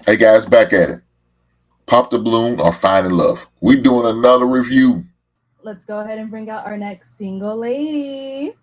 Hey guys, back at it. Pop the balloon or find in love. We doing another review. Let's go ahead and bring out our next single lady.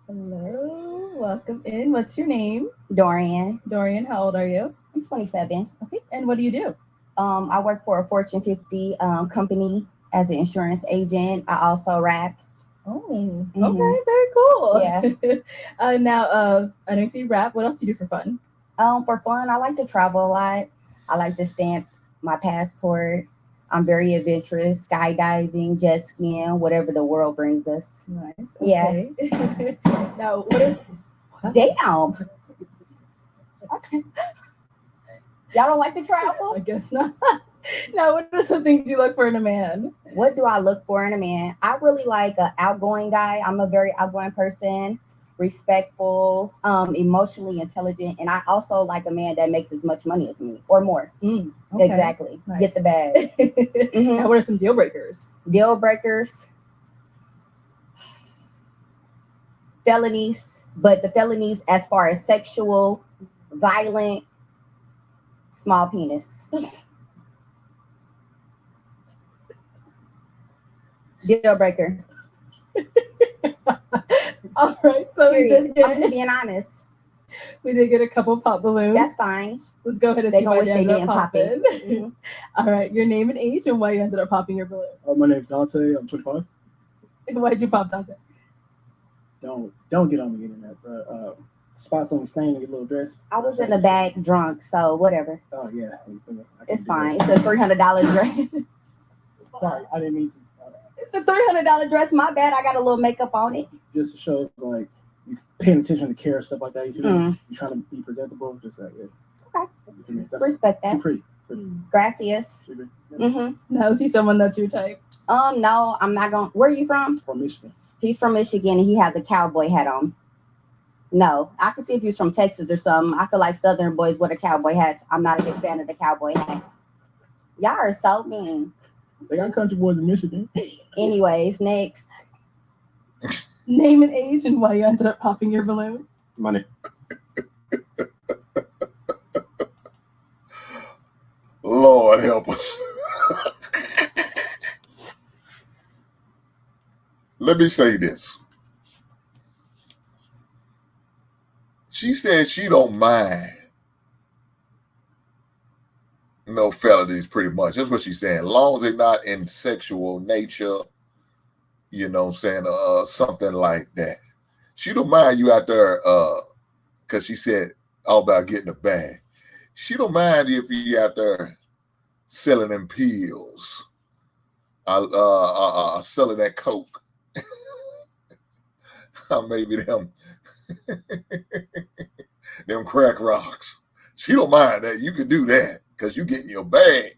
Hello, welcome in. What's your name? Dorian. Dorian, how old are you? I'm 27. Okay, and what do you do? I work for a Fortune 50 company as an insurance agent. I also rap. Oh, okay, very cool. Yeah. Now, I know you say you rap. What else do you do for fun? For fun, I like to travel a lot. I like to stamp my passport. I'm very adventurous, skydiving, jet skiing, whatever the world brings us. Nice. Yeah. Okay. Now, what is? Damn. Okay. Y'all don't like to travel? I guess not. Now, what are some things you look for in a man? What do I look for in a man? I really like an outgoing guy. I'm a very outgoing person, respectful, emotionally intelligent, and I also like a man that makes as much money as me or more. Okay. Exactly. Nice. Get the bag. Now, what are some deal breakers? Deal breakers. Felonies, but the felonies as far as sexual, violent, small penis. Deal breaker. All right, so I'm just being honest. We did get a couple pop balloons. That's fine. Let's go ahead and They see gonna why wish they they ended up didn't pop it. popping. All right, your name and age and why you ended up popping your balloon. My name's Dante. I'm 25. Why'd you pop Dante? Don't get on the internet, bro. Spots on the stain and get a little dress. I was in the back drunk, so whatever. Oh yeah, it's fine. It's a $300 dress. Sorry, I didn't mean to. It's the $300 dress. My bad. I got a little makeup on it. Just to show like you paying attention to care stuff like that. You feel me? You trying to be presentable, just like yeah. Okay. Respect that. Pretty. Gracias. Now is he someone that's your type? No, I'm not gonna. Where are you from? From Michigan. He's from Michigan and he has a cowboy hat on. No, I could see if he was from Texas or something. I feel like Southern boys wear the cowboy hats. I'm not a big fan of the cowboy hat. Y'all are so mean. They got country boys in Michigan. Anyways, next. Name and age and why you ended up popping your balloon. Money. Lord help us. Let me say this. She said she don't mind no felonies, pretty much. That's what she's saying. As long as they're not in sexual nature, you know what I'm saying, something like that. She don't mind you out there, because she said all about getting a bag. She don't mind if you out there selling them pills, selling that coke, maybe them them crack rocks. She don't mind that. You could do that because you getting your bag.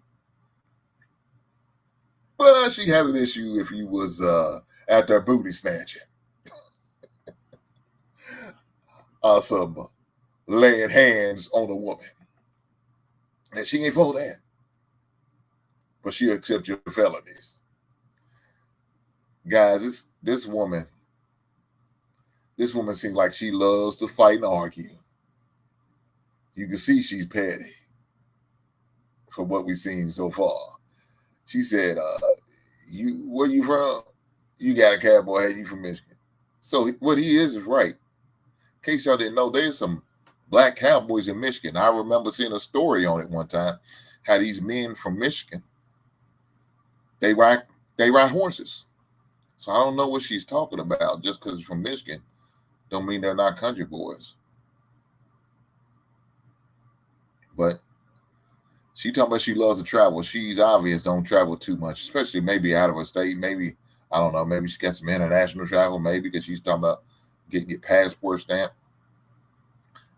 But she has an issue if you was out there booty snatching. Some laying hands on the woman. And she ain't for that. But she'll accept your felonies. Guys, this woman seems like she loves to fight and argue. You can see she's petty from what we've seen so far. She said, where you from? You got a cowboy hat, you from Michigan. So what he is right. In case y'all didn't know, there's some black cowboys in Michigan. I remember seeing a story on it one time, how these men from Michigan, they ride horses. So I don't know what she's talking about. Just because it's from Michigan don't mean they're not country boys. But she talking about she loves to travel. She's obvious don't travel too much, especially maybe out of her state. Maybe, I don't know, maybe she got some international travel, maybe because she's talking about getting your passport stamped.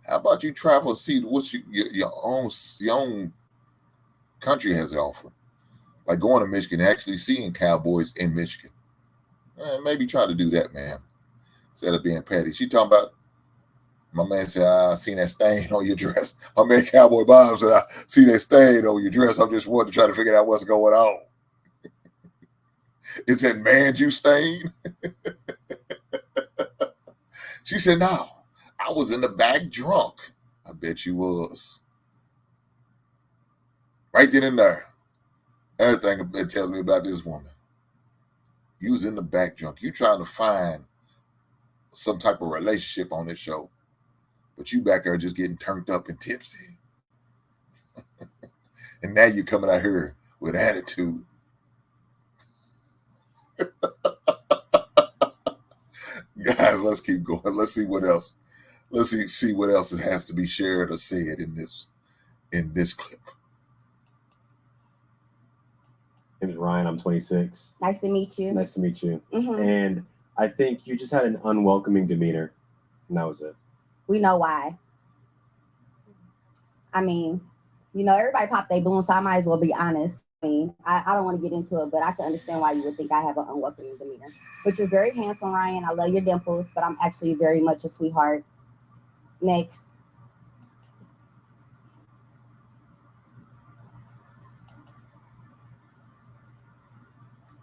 How about you travel and see what your own country has to offer? Like going to Michigan, actually seeing cowboys in Michigan. Maybe try to do that, man, instead of being petty. She talking about, my man said, I seen that stain on your dress. My man Cowboy Bob said, I see that stain on your dress. I'm just wanting to try to figure out what's going on. Is that man juice stain? She said, no, I was in the back drunk. I bet you was. Right then and there. Everything it tells me about this woman. You was in the back drunk. You trying to find some type of relationship on this show. But you back there just getting turned up and tipsy. And now you're coming out here with attitude. Guys, let's keep going. Let's see what else. Let's see what else it has to be shared or said in this clip. My name is Ryan. I'm 26. Nice to meet you. Nice to meet you. Mhm. And I think you just had an unwelcoming demeanor. And that was it. We know why. I mean, you know, everybody popped their balloon, so I might as well be honest. I mean, I don't want to get into it, but I can understand why you would think I have an unwelcoming demeanor. But you're very handsome, Ryan. I love your dimples, but I'm actually very much a sweetheart. Next.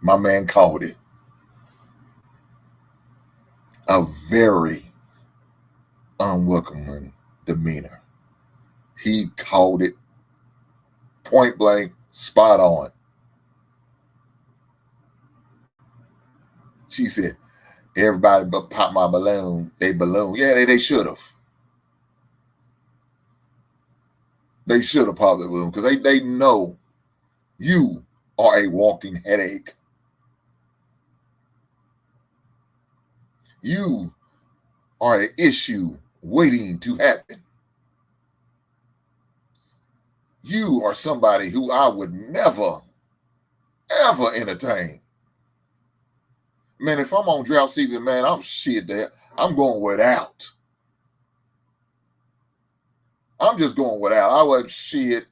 My man called it a very unwelcoming demeanor. He called it point blank, spot on. She said, everybody but pop my balloon. They balloon. Yeah, they should have. They should have popped the balloon because they know you are a walking headache. You are an issue waiting to happen. You are somebody who I would never, ever entertain. Man, if I'm on drought season, man, I'm shit there. I'm going without. I'm just going without. I was shit.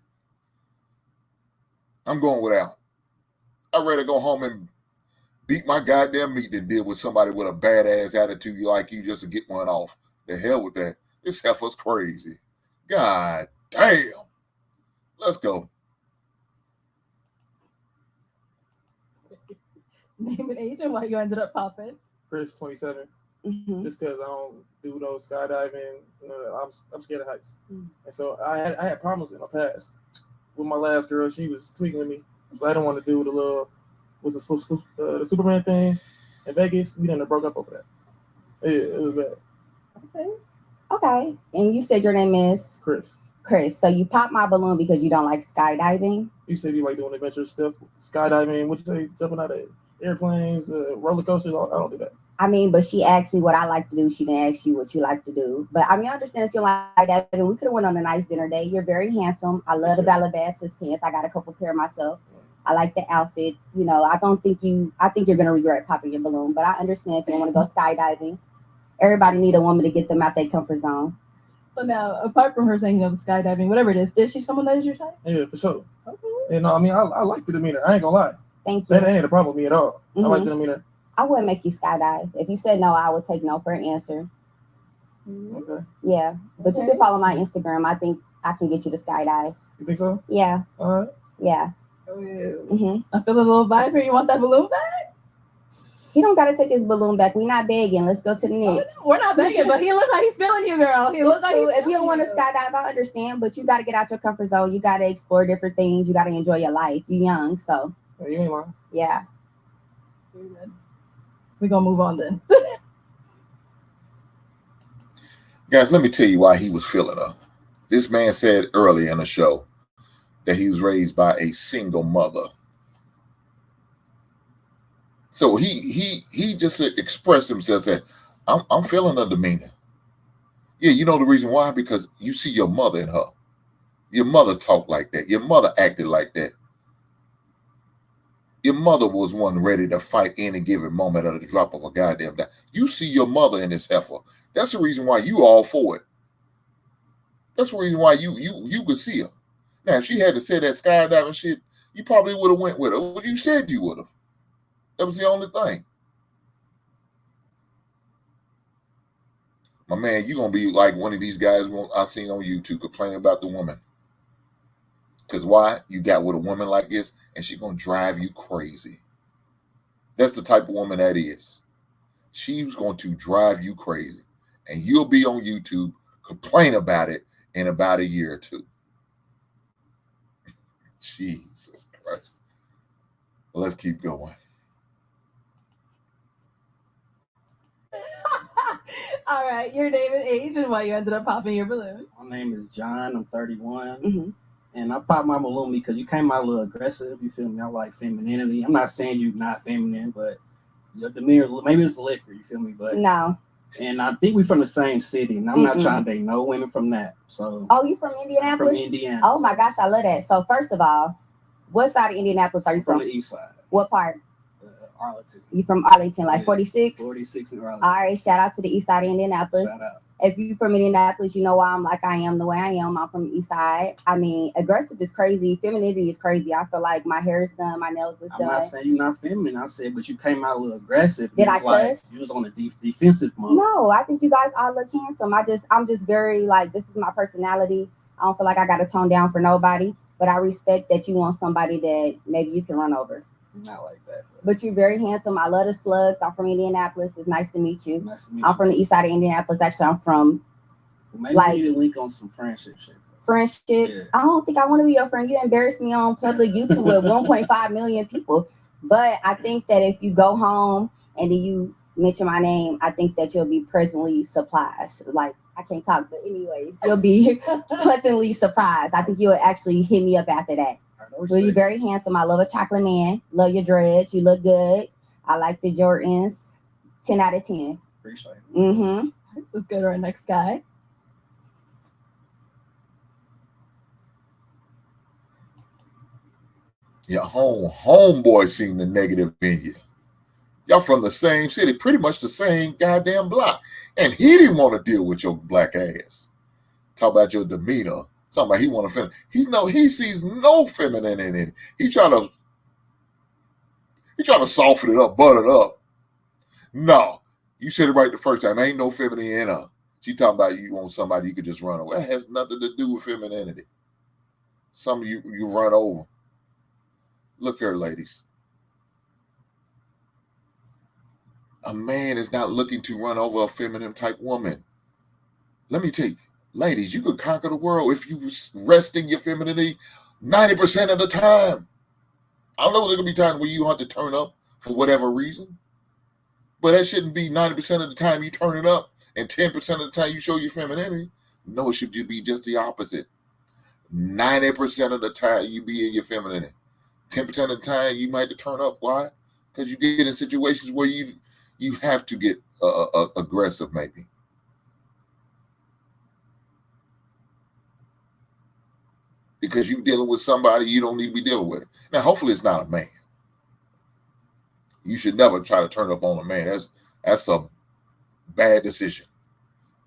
I'm going without. I'd rather go home and beat my goddamn meat than deal with somebody with a badass attitude like you just to get one off. The hell with that. This heifer's crazy. God damn. Let's go. Name and age and why you ended up popping. Chris, 27. Mhm. Just because I don't do no skydiving, you know, I'm scared of heights. And so I had problems in my past. With my last girl, she was tweaking with me. So I didn't want to do the Superman thing in Vegas. We done broke up over that. Yeah, it was bad. Okay. Okay. And you said your name is Chris, Chris. So you popped my balloon because you don't like skydiving? you said you like doing adventure stuff, skydiving. What you say, jumping out of airplanes, roller coasters. I don't do that. I mean, but she asked me what I like to do. She didn't ask you what you like to do. But I mean, I understand if you like that. I mean, we could have went on a nice dinner date. You're very handsome. I love the Calabasas pants. I got a couple pair myself. I like the outfit. You know, I think you're going to regret popping your balloon. But I understand if you want to go skydiving. Everybody need a woman to get them out their comfort zone. So now, apart from her saying, you know, the skydiving, whatever it is she someone that is your type? Yeah, for sure. Okay. You know, I mean, I like the demeanor. I ain't gonna lie. Thank you. That ain't a problem with me at all. I like the demeanor. I wouldn't make you skydive. If you said no, I would take no for an answer. Okay. Yeah, but you can follow my Instagram. I think I can get you to skydive. You think so? Yeah. All right. Yeah. I feel a little vibe here. You want that balloon back? He don't got to take his balloon back. We not begging. Let's go to the next. We're not begging, but he looks like he's feeling you, girl. He looks like So if you don't want to skydive, I understand, but you got to get out your comfort zone. You got to explore different things. You got to enjoy your life. You're young, so. Yeah, you ain't lying. Yeah. We're going to move on then. Guys, let me tell you why he was feeling her. This man said earlier in the show that he was raised by a single mother. So he just expressed himself, said, I'm feeling her demeanor. Yeah, you know the reason why? Because you see your mother in her. Your mother talked like that. Your mother acted like that. Your mother was one ready to fight any given moment at the drop of a goddamn dime. You see your mother in this heifer. That's the reason why you all for it. That's the reason why you could see her. Now, if she had to say that skydiving shit, you probably would have went with her. Well, you said you would have. That was the only thing. My man, you're going to be like one of these guys I seen on YouTube complaining about the woman. Because why? You got with a woman like this, and she's going to drive you crazy. That's the type of woman that is. She's going to drive you crazy. and you'll be on YouTube complain about it in about a year or two. Jesus Christ. Let's keep going. All right, your name and age and why you ended up popping your balloon. My name is John. I'm 31. Mhm. And I popped my balloon because you came out a little aggressive. You feel me? I like femininity. I'm not saying you're not feminine, but your demeanor, maybe it's liquor. You feel me? But No. and I think we're from the same city, and I'm not trying to date no women from that. So. Oh, you from I'm Indianapolis? from Indiana. Oh my gosh, I love that. So first of all, what side of Indianapolis are you From from? the east side, What part? Arlington. You from Arlington, like Yeah, 46? 46 in Arlington. All right, shout out to the east side of Indianapolis. Shout out. If you from Indianapolis, you know why I'm like I am the way I am. I'm from the east side. I mean, aggressive is crazy. Femininity is crazy. I feel like my hair is done, my nails is I'm done. not saying you're not feminine. I said, but you came out a little aggressive. Did You I was like, cuss? you was on a defensive mode. No, I think you guys all look handsome. I'm just very like, this is my personality. I don't feel like I got to tone down for nobody, but I respect that you want somebody that maybe you can run over. Not like that. But you're very handsome. I love the slugs. I'm from Indianapolis. It's nice to meet you. Nice to meet I'm you. from the east side of Indianapolis. Actually, I'm from Maybe like- we need to link on some friendship shit. friendship. Yeah. I don't think I want to be your friend. You embarrass me on public YouTube with 1.5 million people. But I think that if you go home and then you mention my name, I think that you'll be pleasantly surprised. Like, I can't talk, but anyways, you'll be pleasantly surprised. I think you'll actually hit me up after that. Well, you're very handsome. I love a chocolate man. Love your dreads. You look good. I like the Jordans. 10 out of 10. Appreciate it. Mm-hmm. Let's go to our next guy. Your homeboy seen the negative in you. Y'all from the same city, pretty much the same goddamn block. And he didn't want to deal with your black ass. Talk about your demeanor. Talking about he want to he sees no feminine in it. He trying to soften it up, butter it up. No. You said it right the first time. Ain't no feminine in her. She talking about you want somebody you could just run over. That has nothing to do with femininity. Some of you run over. Look here, ladies. A man is not looking to run over a feminine type woman. Let me tell you, ladies, you could conquer the world if you rest in your femininity 90% of the time. I know there's going to be times where you have to turn up for whatever reason, but that shouldn't be 90% of the time you turn it up and 10% of the time you show your femininity. No, it should be just the opposite. 90% of the time you be in your femininity. 10% of the time you might have to turn up. Why? Because you get in situations where you have to get aggressive, maybe. Because you're dealing with somebody you don't need to be dealing with. Now, hopefully it's not a man. You should never try to turn up on a man. That's a bad decision.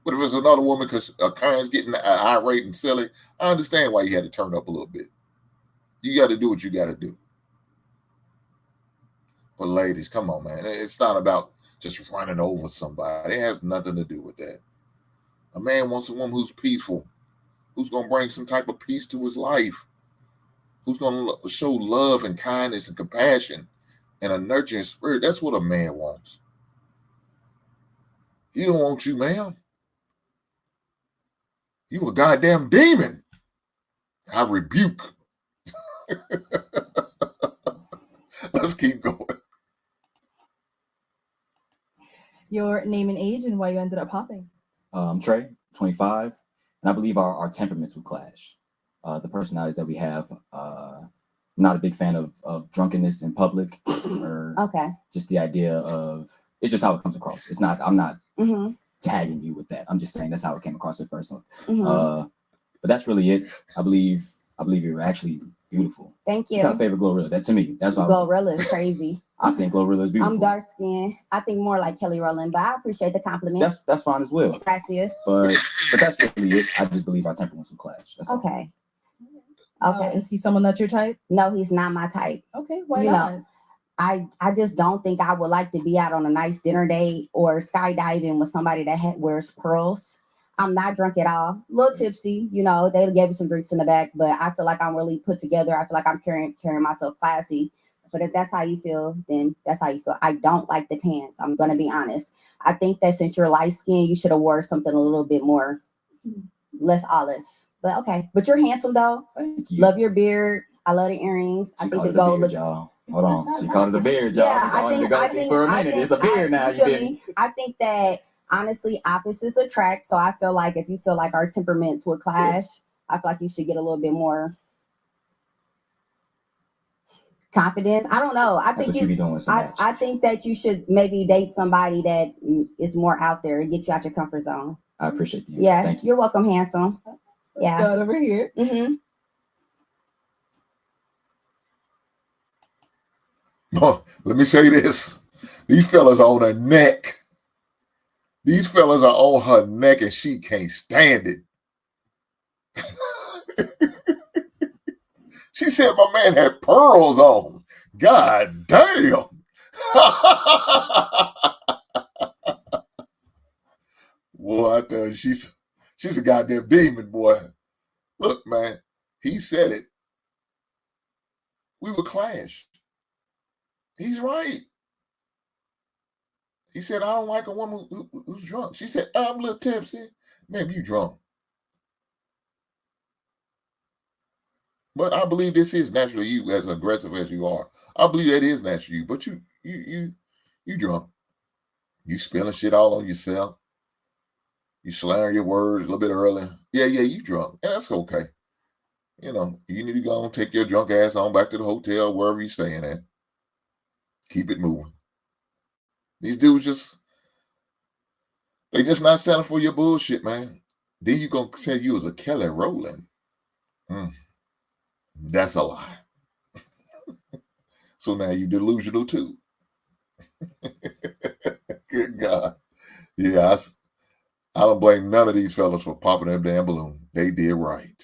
But if it's another woman because Karen's getting irate and silly, I understand why you had to turn up a little bit. You got to do what you got to do. But ladies, come on, man. It's not about just running over somebody. It has nothing to do with that. A man wants a woman who's peaceful, who's going to bring some type of peace to his life, who's going to show love and kindness and compassion and a nurturing spirit. That's what a man wants. He don't want you, ma'am. You a goddamn demon. I rebuke. Let's keep going. Your name and age and why you ended up popping. I'm Trey, 25, and I believe our temperaments would clash. The personalities that we have, not a big fan of drunkenness in public or Okay. just the idea of, it's just how it comes across. It's not, I'm not Mm-hmm. tagging you with that. I'm just saying that's how it came across at first. Mm-hmm. But that's really it. I believe you're actually beautiful. Thank What kind of you. favorite Glorilla? That to me, that's why Glorilla is crazy. I think Glorilla is beautiful. I'm dark skinned. I think more like Kelly Rowland, but I appreciate the compliment. That's fine as well. Gracias. But that's really it. I just believe our temperaments will clash. That's all. Okay. Okay. Is he someone that's your type? No, he's not my type. Okay, why You not? know, I just don't think I would like to be out on a nice dinner date or skydiving with somebody that wears pearls. I'm not drunk at all. A little tipsy, you know. They gave me some drinks in the back, but I feel like I'm really put together. I feel like I'm carrying myself classy. But if that's how you feel, then that's how you feel. I don't like the pants. I'm gonna be honest. I think that since you're light skinned, you should have wore something a little bit more less olive. But okay. But you're handsome though. Thank you. Love your beard. I love the earrings. She I think called the it a gold beard, looks. y'all. Hold on. She called it a beard, y'all. Yeah, We going to go for a minute. It's a beard now. You feel me? I think that honestly, opposites attract. So I feel like if you feel like our temperaments would clash, I feel like you should get a little bit more confidence. I don't know. I That's think what you be doing. I think that you should maybe date somebody that is more out there and get you out your comfort zone. I appreciate you. Yeah, Thank you. you're welcome, handsome. Yeah. Let's go over here. Mm-hmm. No, let me say this. These fellas are on her neck. These fellas are on her neck and she can't stand it. She said my man had pearls on. God damn. Boy, I tell you, she's a goddamn demon, boy. Look, man, he said it. We would clash. He's right. He said, I don't like a woman who's drunk. She said, I'm a little tipsy. Maybe you drunk. But I believe this is naturally you, as aggressive as you are. I believe that is naturally you. But you drunk. You spilling shit all on yourself. You slurring your words a little bit early. Yeah, you drunk. And that's okay. You know, you need to go and take your drunk ass on back to the hotel, wherever you're staying at. Keep it moving. These dudes they just not selling for your bullshit, man. Then you gonna say you was a Kelly Rowland. That's a lie. So now you delusional too. Good God. Yeah, I don't blame none of these fellas for popping that damn balloon. They did right.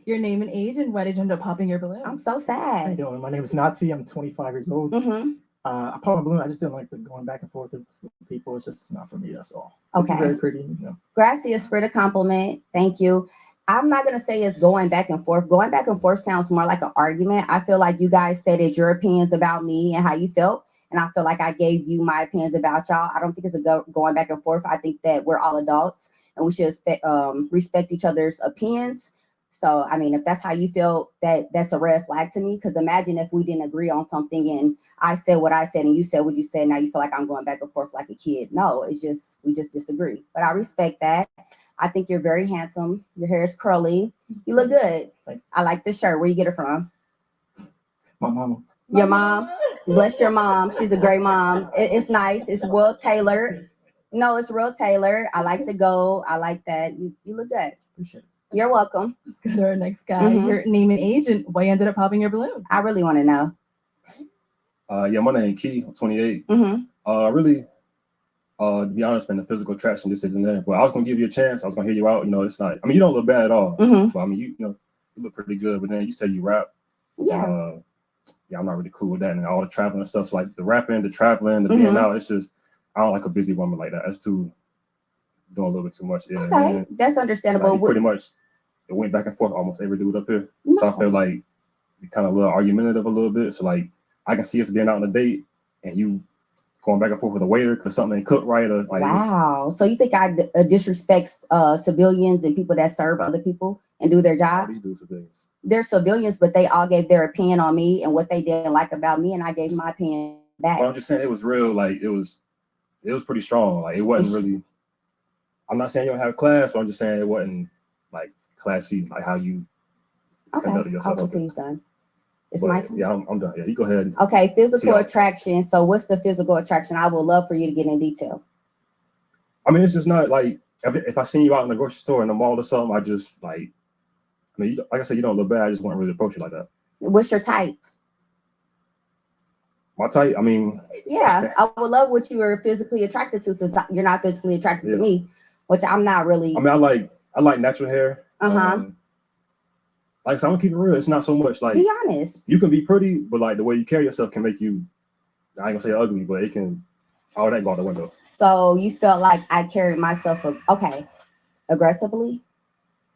Your name and age, and why did you end up popping your balloon? I'm so How you sad. doing? My name is Nazi. I'm 25 years old. Mm-hmm. I popped my balloon. I just didn't like the going back and forth with people. It's just not for me. That's all. But Okay. you're very pretty. You know. Gracias for the compliment. Thank you. I'm not going to say it's going back and forth. Going back and forth sounds more like an argument. I feel like you guys stated your opinions about me and how you felt. And I feel like I gave you my opinions about y'all. I don't think it's going back and forth. I think that we're all adults and we should respect each other's opinions. So, I mean, if that's how you feel, that's a red flag to me. Because imagine if we didn't agree on something and I said what I said and you said what you said. Now you feel like I'm going back and forth like a kid. No, we just disagree. But I respect that. I think you're very handsome. Your hair is curly. You look good. Thank you. I like this shirt. Where you get it from? My mama. Your mom. Bless your mom. She's a great mom. It's nice. It's well tailored. No, it's real tailored. I like the gold. I like that. You look good. Appreciate it. You're welcome. Let's go to our next guy. Mhm. Your name and age, and why you ended up popping your balloon. I really want to know. Yeah, my name is Key. I'm 28. Mm-hmm. Really, to be honest, man, the physical attraction just isn't there. But I was gonna give you a chance. I was gonna hear you out. You know, it's not. I mean, you don't look bad at all. Mm-hmm. But I mean, you look pretty good. But then you said you rap. Yeah. Yeah, I'm not really cool with that. And all the traveling and stuff, so like the rapping, the traveling, the being Mhm. out. It's just I don't like a busy woman like that. That's doing a little bit too much. Yeah, Okay, man. that's understandable. Like, pretty much, it went back and forth almost every dude up here. So I No. feel like you kind of a little argumentative a little bit. So like I can see us being out on a date and you going back and forth with a waiter because something ain't cooked right or like Wow. So you think I disrespect civilians and people that serve other people and do their all job? these dudes are things. They're civilians, but they all gave their opinion on me and what they didn't like about me, and I gave my opinion back. But I'm just saying it was real. Like it was pretty strong. Like it wasn't really. I'm not saying you don't have class, but I'm just saying it wasn't like classy, like how you conducted Okay, yourself. until he's done. It's But, my turn. yeah, I'm done. Yeah, you go ahead. Okay, physical Yeah. attraction. So what's the physical attraction? I would love for you to get in detail. I mean, it's just not like if I seen you out in the grocery store in the mall or something, I just like. I mean, like I said, you don't look bad. I just wouldn't really approach you like that. What's your type? My type, I mean, Yeah, I would love what you are physically attracted to, since you're not physically attracted to me, which I'm not really. I mean, I like natural hair. Uh-huh. Like, so I'm gonna keep it real. It's not so much like Be honest. you can be pretty, but like the way you carry yourself can make you. I ain't gonna say ugly, but it can. All that go out the window. So you felt like I carried myself, okay, aggressively?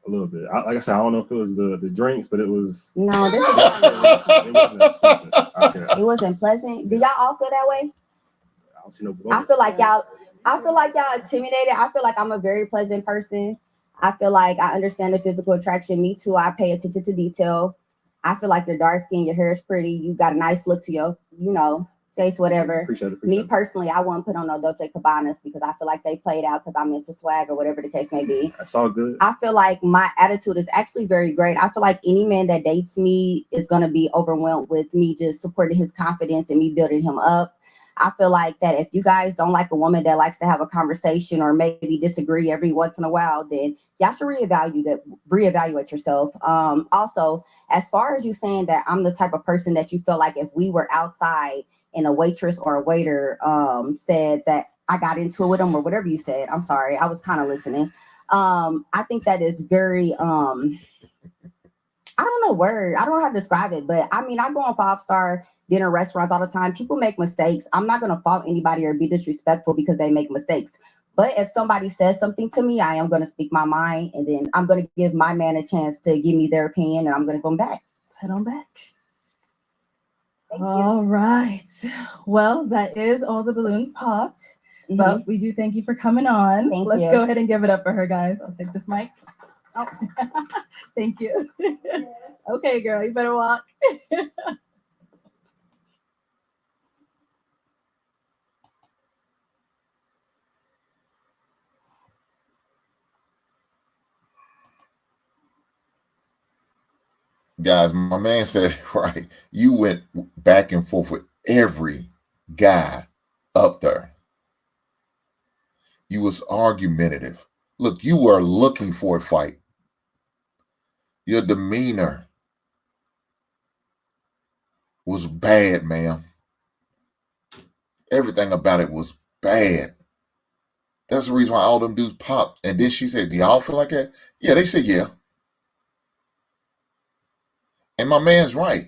A little bit. Like I said, I don't know if it was the drinks, but it was. No, this is It wasn't pleasant. I say that. it wasn't pleasant. Do y'all all feel that way? I don't see no. I feel like y'all intimidated. I feel like I'm a very pleasant person. I feel like I understand the physical attraction. Me too. I pay attention to detail. I feel like you're dark skinned, your hair is pretty, you got a nice look to your, face, whatever. Appreciate it. Me personally, I wouldn't put on no Dolce Cabana's because I feel like they played out because I'm into swag or whatever the case may be. That's all good. I feel like my attitude is actually very great. I feel like any man that dates me is going to be overwhelmed with me just supporting his confidence and me building him up. I feel like that if you guys don't like a woman that likes to have a conversation or maybe disagree every once in a while, then y'all should reevaluate yourself. Also, as far as you saying that I'm the type of person that you feel like if we were outside and a waitress or a waiter said that I got into it with them or whatever you said, I'm sorry, I was kind of listening. I think that is very, I don't know how to describe it, but I mean, I go on 5-star dinner restaurants all the time. People make mistakes. I'm not going to fault anybody or be disrespectful because they make mistakes. But if somebody says something to me, I am going to speak my mind, and then I'm going to give my man a chance to give me their opinion, and I'm going to go back. Let's head on back. Thank you. All right. Well, that is all the balloons popped. Mhm. But we do thank you for coming on. Thank Let's you. go ahead and give it up for her, guys. I'll take this mic. Oh. Thank you. Okay, girl, you better walk. Guys, my man said, right, you went back and forth with every guy up there. You was argumentative. Look, you were looking for a fight. Your demeanor was bad, ma'am. Everything about it was bad. That's the reason why all them dudes popped. And then she said, do y'all feel like that? Yeah, they said, yeah. And my man's right.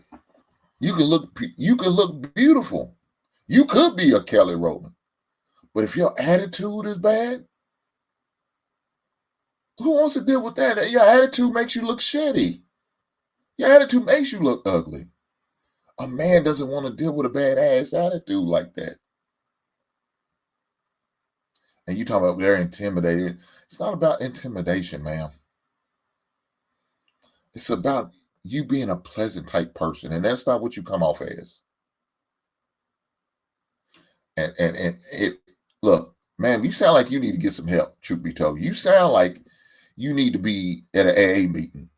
You can look beautiful. You could be a Kelly Rowland. But if your attitude is bad, who wants to deal with that? Your attitude makes you look shitty. Your attitude makes you look ugly. A man doesn't want to deal with a badass attitude like that. And you talking about they're intimidated. It's not about intimidation, ma'am. It's about you being a pleasant type person, and that's not what you come off as. And it look, man, you sound like you need to get some help, truth be told. You sound like you need to be at an AA meeting.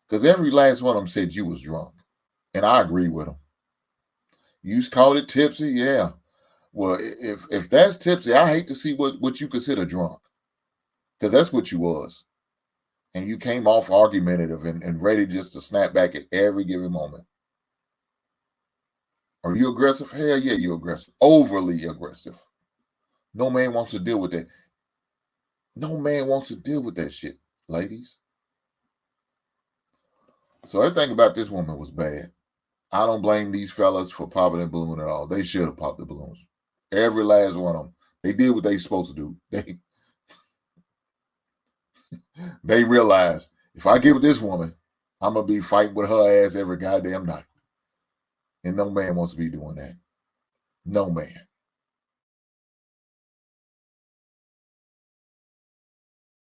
Because every last one of them said you was drunk. And I agree with them. You called it tipsy, yeah. Well, if that's tipsy, I hate to see what you consider drunk. Because that's what you was. And you came off argumentative and ready just to snap back at every given moment. Are you aggressive? Hell yeah, you're aggressive. Overly aggressive. No man wants to deal with that. No man wants to deal with that shit, ladies. So everything about this woman was bad. I don't blame these fellas for popping the balloon at all. They should have popped the balloons. Every last one of them. They did what they supposed to do. They realized, if I get with this woman, I'm going to be fighting with her ass every goddamn night. And no man wants to be doing that. No man.